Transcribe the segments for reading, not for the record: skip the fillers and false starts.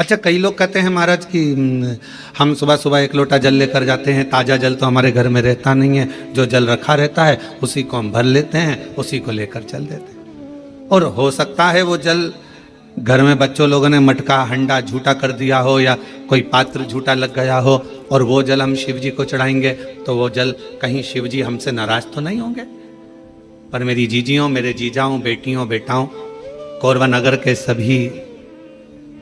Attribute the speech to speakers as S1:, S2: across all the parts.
S1: अच्छा, कई लोग कहते हैं महाराज कि हम सुबह सुबह एक लोटा जल लेकर जाते हैं, ताज़ा जल तो हमारे घर में रहता नहीं है, जो जल रखा रहता है उसी को हम भर लेते हैं, उसी को लेकर चल देते हैं। और हो सकता है वो जल घर में बच्चों लोगों ने मटका हंडा झूठा कर दिया हो या कोई पात्र झूठा लग गया हो, और वो जल हम शिव जी को चढ़ाएंगे तो वो जल कहीं शिव जी हमसे नाराज तो नहीं होंगे। पर मेरी जीजियों, मेरे जीजाओं, बेटियों, बेटाओं, कोरबा नगर के सभी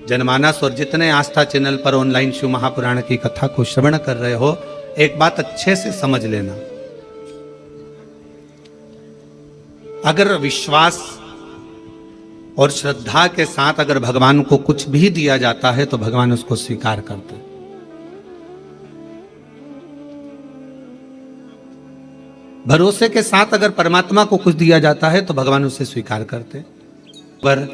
S1: जनमानस और जितने आस्था चैनल पर ऑनलाइन शिव महापुराण की कथा को श्रवण कर रहे हो, एक बात अच्छे से समझ लेना। अगर विश्वास और श्रद्धा के साथ अगर भगवान को कुछ भी दिया जाता है तो भगवान उसको स्वीकार करते हैं। भरोसे के साथ अगर परमात्मा को कुछ दिया जाता है तो भगवान उसे स्वीकार करते। पर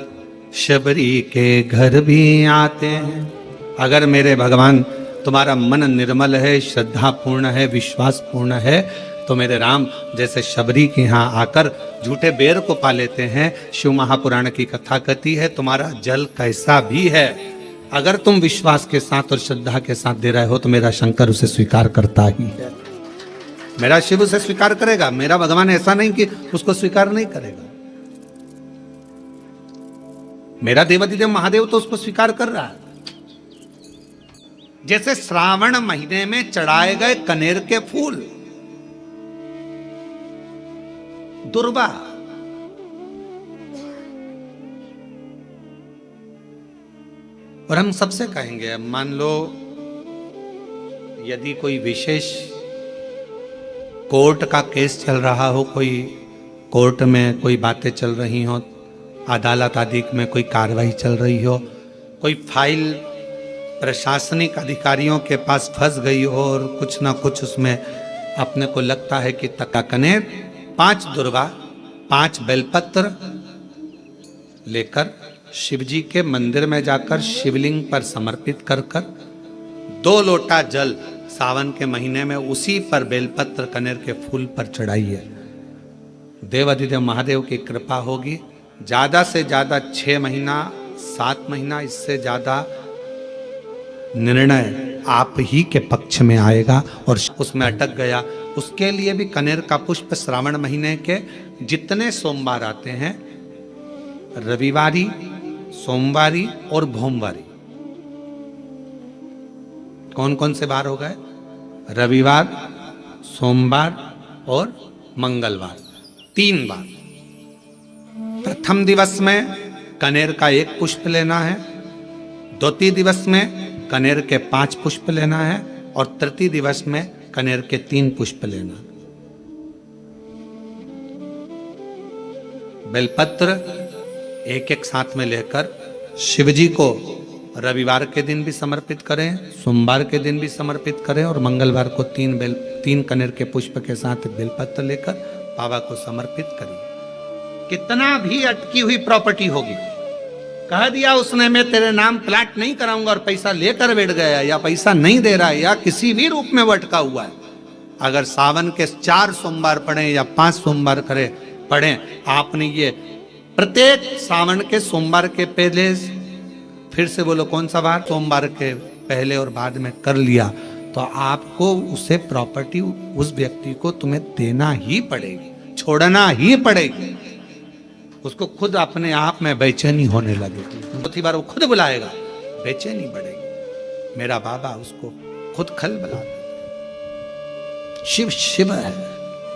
S1: शबरी के घर भी आते हैं। अगर मेरे भगवान तुम्हारा मन निर्मल है, श्रद्धा पूर्ण है, विश्वास पूर्ण है, तो मेरे राम जैसे शबरी के यहाँ आकर झूठे बेर को पा लेते हैं। शिव महापुराण की कथा कहती है तुम्हारा जल कैसा भी है, अगर तुम विश्वास के साथ और श्रद्धा के साथ दे रहे हो तो मेरा शंकर उसे स्वीकार करता ही है। मेरा शिव उसे स्वीकार करेगा। मेरा भगवान ऐसा नहीं कि उसको स्वीकार नहीं करेगा। मेरा देवाधिदेव महादेव तो उसको स्वीकार कर रहा है। जैसे श्रावण महीने में चढ़ाए गए कनेर के फूल, दुर्वा, और हम सबसे कहेंगे, अब मान लो यदि कोई विशेष कोर्ट का केस चल रहा हो, कोई कोर्ट में कोई बातें चल रही हो, अदालत आदि में कोई कार्रवाई चल रही हो, कोई फाइल प्रशासनिक अधिकारियों के पास फंस गई हो और कुछ ना कुछ उसमें अपने को लगता है कि तका कनेर, 5 दुर्वा, 5 बेलपत्र लेकर शिवजी के मंदिर में जाकर शिवलिंग पर समर्पित कर 2 लोटा जल सावन के महीने में उसी पर बेलपत्र कनेर के फूल पर चढ़ाइए। देवाधिदेव महादेव की कृपा होगी। ज्यादा से ज्यादा 6 महीना 7 महीना, इससे ज्यादा निर्णय आप ही के पक्ष में आएगा। और उसमें अटक गया, उसके लिए भी कनेर का पुष्प श्रावण महीने के जितने सोमवार आते हैं, रविवारी, सोमवारी और भोमवारी, कौन कौन से बार हो गए? रविवार, सोमवार और मंगलवार, 3 बार। प्रथम दिवस में कनेर का 1 पुष्प लेना है, द्वितीय दिवस में कनेर के 5 पुष्प लेना है, और तृतीय दिवस में कनेर के 3 पुष्प लेना। बेलपत्र एक साथ में लेकर शिवजी को रविवार के दिन भी समर्पित करें, सोमवार के दिन भी समर्पित करें, और मंगलवार को 3 कनेर के पुष्प के साथ बेलपत्र लेकर बाबा को समर्पित करिए। कितना भी अटकी हुई प्रॉपर्टी होगी, कह दिया उसने मैं तेरे नाम प्लाट नहीं कराऊंगा और पैसा लेकर बैठ गया, या पैसा नहीं दे रहा है, या किसी भी रूप में वो अटका हुआ है, अगर सावन के 4 सोमवार पढ़े या 5 सोमवार पढ़े, आपने ये प्रत्येक सावन के सोमवार के पहले, फिर से बोलो कौन सा बार, सोमवार के पहले और बाद में कर लिया, तो आपको उसे प्रॉपर्टी उस व्यक्ति को तुम्हें देना ही पड़ेगी, छोड़ना ही पड़ेगी। उसको खुद अपने आप में बेचैनी होने लगेगी। चौथी बार वो खुद बुलाएगा, बेचैनी बढ़ेगी। मेरा बाबा उसको खुद खल बुला देगा। शिव शिव है,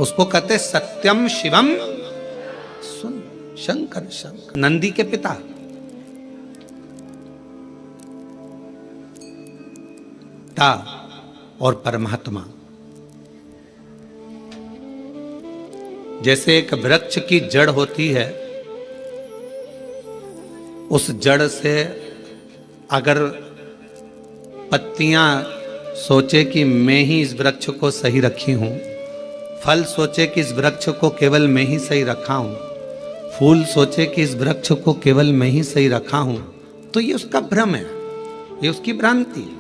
S1: उसको कहते सत्यम शिवम सुन शंकर शंकर। नंदी के पिता और परमात्मा, जैसे एक वृक्ष की जड़ होती है, उस जड़ से अगर पत्तियां सोचे कि मैं ही इस वृक्ष को सही रखी हूं, फल सोचे कि इस वृक्ष को केवल मैं ही सही रखा हूं, फूल सोचे कि इस वृक्ष को केवल मैं ही सही रखा हूं, तो ये उसका भ्रम है, ये उसकी भ्रांति है।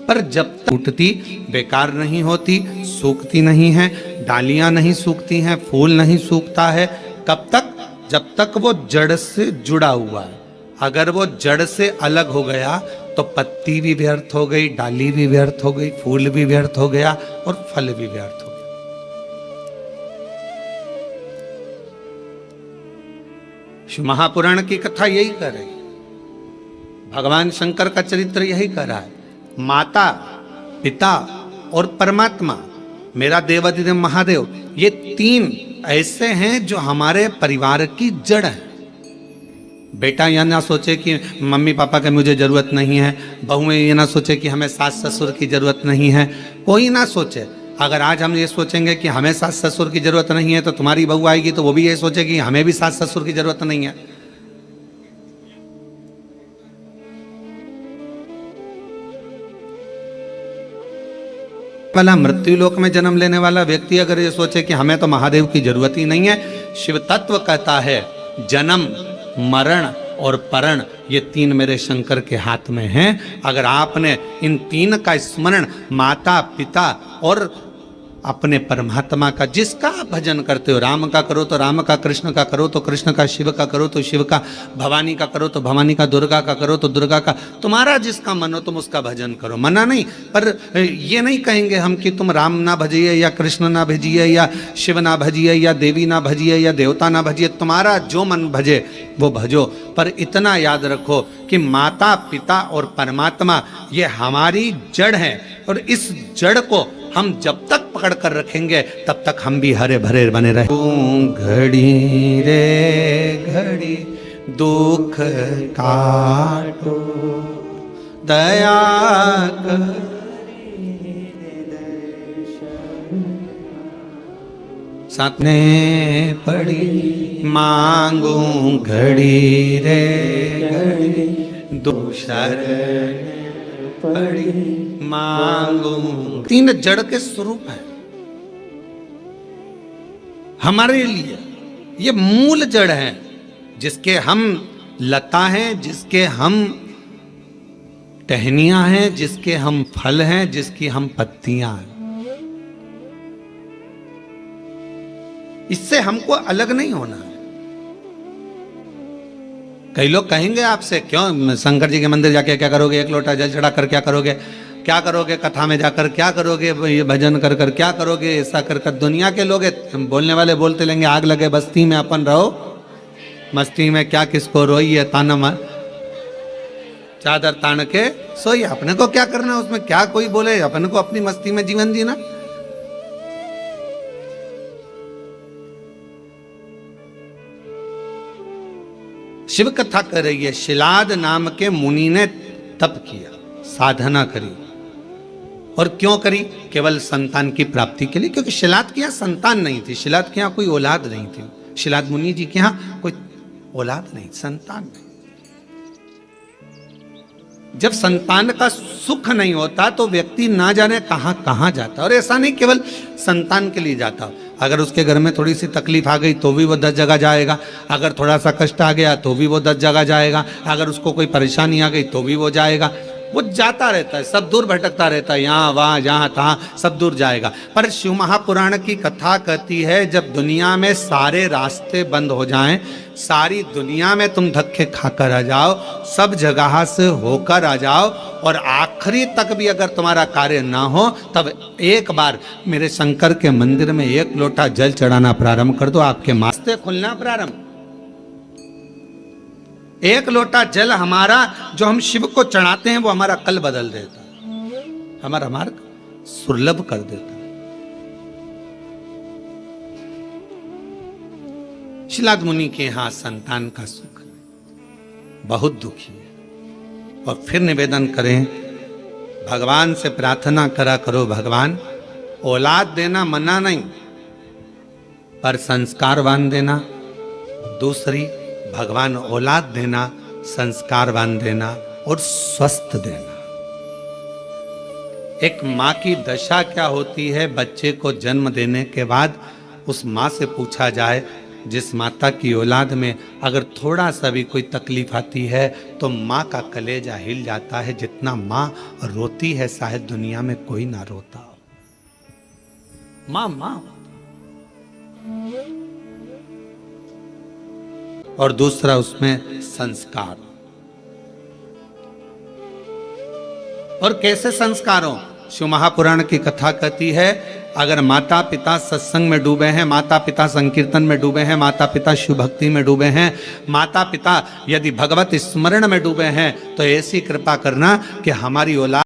S1: पर जब तक टूटती बेकार नहीं होती, सूखती नहीं है, डालियां नहीं सूखती हैं, फूल नहीं सूखता है, कब तक? जब तक वो जड़ से जुड़ा हुआ है। अगर वो जड़ से अलग हो गया तो पत्ती भी व्यर्थ हो गई, डाली भी व्यर्थ हो गई, फूल भी व्यर्थ हो गया और फल भी व्यर्थ हो गया। शिव महापुराण की कथा यही कर रही, भगवान शंकर का चरित्र यही कर रहा है। माता, पिता और परमात्मा, मेरा देवाधिदेव महादेव, ये तीन ऐसे हैं जो हमारे परिवार की जड़ है। बेटा यह ना सोचे कि मम्मी पापा की मुझे जरूरत नहीं है, बहुएं ये ना सोचे कि हमें सास ससुर की जरूरत नहीं है, कोई ना सोचे। अगर आज हम ये सोचेंगे कि हमें सास ससुर की जरूरत नहीं है तो तुम्हारी बहू आएगी तो वो भी ये सोचेगी कि हमें भी सास ससुर की जरूरत नहीं है। वाला मृत्यु लोक में जन्म लेने वाला व्यक्ति अगर ये सोचे कि हमें तो महादेव की जरूरत ही नहीं है, शिव तत्व कहता है जन्म, मरण और परण ये तीन मेरे शंकर के हाथ में हैं। अगर आपने इन तीन का स्मरण, माता, पिता और अपने परमात्मा का, जिसका आप भजन करते हो, राम का करो तो राम का, कृष्ण का करो तो कृष्ण का, शिव का करो तो शिव का, भवानी का करो तो भवानी का, दुर्गा का करो तो दुर्गा का, तुम्हारा जिसका मन हो तुम उसका भजन करो, मना नहीं। पर ये नहीं कहेंगे हम कि तुम राम ना भजिए या कृष्ण ना भजिए या शिव ना भजिए या देवी ना भजिए या देवता ना भजिए, तुम्हारा जो मन भजे वो भजो। पर इतना याद रखो कि माता, पिता और परमात्मा ये हमारी जड़ है, और इस जड़ को हम जब तक पकड़ कर रखेंगे तब तक हम भी हरे भरे बने रहे। घड़ी रे घड़ी दुख काटो, दया कर साथ ने पड़ी मांगू, घड़ी रे घड़ी दूसर पड़ी मांगू। तीन जड़ के स्वरूप है हमारे लिए, ये मूल जड़ है जिसके हम लता हैं, जिसके हम टहनियां हैं, जिसके हम फल हैं, जिसकी हम पत्तियां हैं। इससे हमको अलग नहीं होना है। कई लोग कहेंगे आपसे, क्यों शंकर जी के मंदिर जाके क्या करोगे, एक लोटा जल चढ़ा कर क्या करोगे, क्या करोगे कथा में जाकर, क्या करोगे ये भजन कर कर, क्या करोगे ऐसा कर कर। दुनिया के लोग बोलने वाले बोलते लेंगे, आग लगे बस्ती में अपन रहो मस्ती में, क्या किसको रोई है ताना मार, चादर तान के सोई। अपने को क्या करना उसमें, क्या कोई बोले, अपने को अपनी मस्ती में जीवन जीना। शिव कथा कर रही है, शिलाद नाम के मुनि ने तप किया, साधना करी, और क्यों करी, केवल संतान की प्राप्ति के लिए। क्योंकि शिलाद के यहाँ संतान नहीं थी, शिलाद के यहाँ कोई औलाद नहीं थी, शिलाद मुनि जी के यहाँ कोई औलाद नहीं, संतान नहीं। जब संतान का सुख नहीं होता तो व्यक्ति ना जाने कहां कहां जाता। और ऐसा नहीं केवल संतान के लिए जाता, अगर उसके घर में थोड़ी सी तकलीफ आ गई तो भी वो 10 जगह जाएगा, अगर थोड़ा सा कष्ट आ गया तो भी वो 10 जगह जाएगा, अगर उसको कोई परेशानी आ गई तो भी वो जाएगा। वो जाता रहता है, सब दूर भटकता रहता है, यहाँ वहाँ जहाँ तहाँ सब दूर जाएगा। पर शिव महापुराण की कथा कहती है, जब दुनिया में सारे रास्ते बंद हो जाएं, सारी दुनिया में तुम धक्के खाकर आ जाओ, सब जगह से होकर आ जाओ, और आखिरी तक भी अगर तुम्हारा कार्य ना हो, तब एक बार मेरे शंकर के मंदिर में एक लोटा जल चढ़ाना प्रारंभ कर दो, आपके रास्ते खुलना प्रारंभ। एक लोटा जल हमारा जो हम शिव को चढ़ाते हैं वो हमारा कल बदल देता है, हमारा मार्ग सुलभ कर देता है। शिलाद मुनि के यहां संतान का सुख बहुत दुखी है, और फिर निवेदन करें, भगवान से प्रार्थना करा करो, भगवान औलाद देना मना नहीं, पर संस्कारवान देना। दूसरी, भगवान औलाद देना, संस्कारवान देना और स्वस्थ देना। एक माँ की दशा क्या होती है, बच्चे को जन्म देने के बाद उस माँ से पूछा जाए, जिस माता की औलाद में अगर थोड़ा सा भी कोई तकलीफ आती है तो माँ का कलेजा हिल जाता है। जितना माँ रोती है शायद दुनिया में कोई ना रोता हो। माँ माँ और दूसरा उसमें संस्कार। और कैसे संस्कारों? शिव महापुराण की कथा कहती है, अगर माता पिता सत्संग में डूबे हैं, माता पिता संकीर्तन में डूबे हैं, माता पिता शिव भक्ति में डूबे हैं, माता पिता यदि भगवत स्मरण में डूबे हैं, तो ऐसी कृपा करना कि हमारी औलाद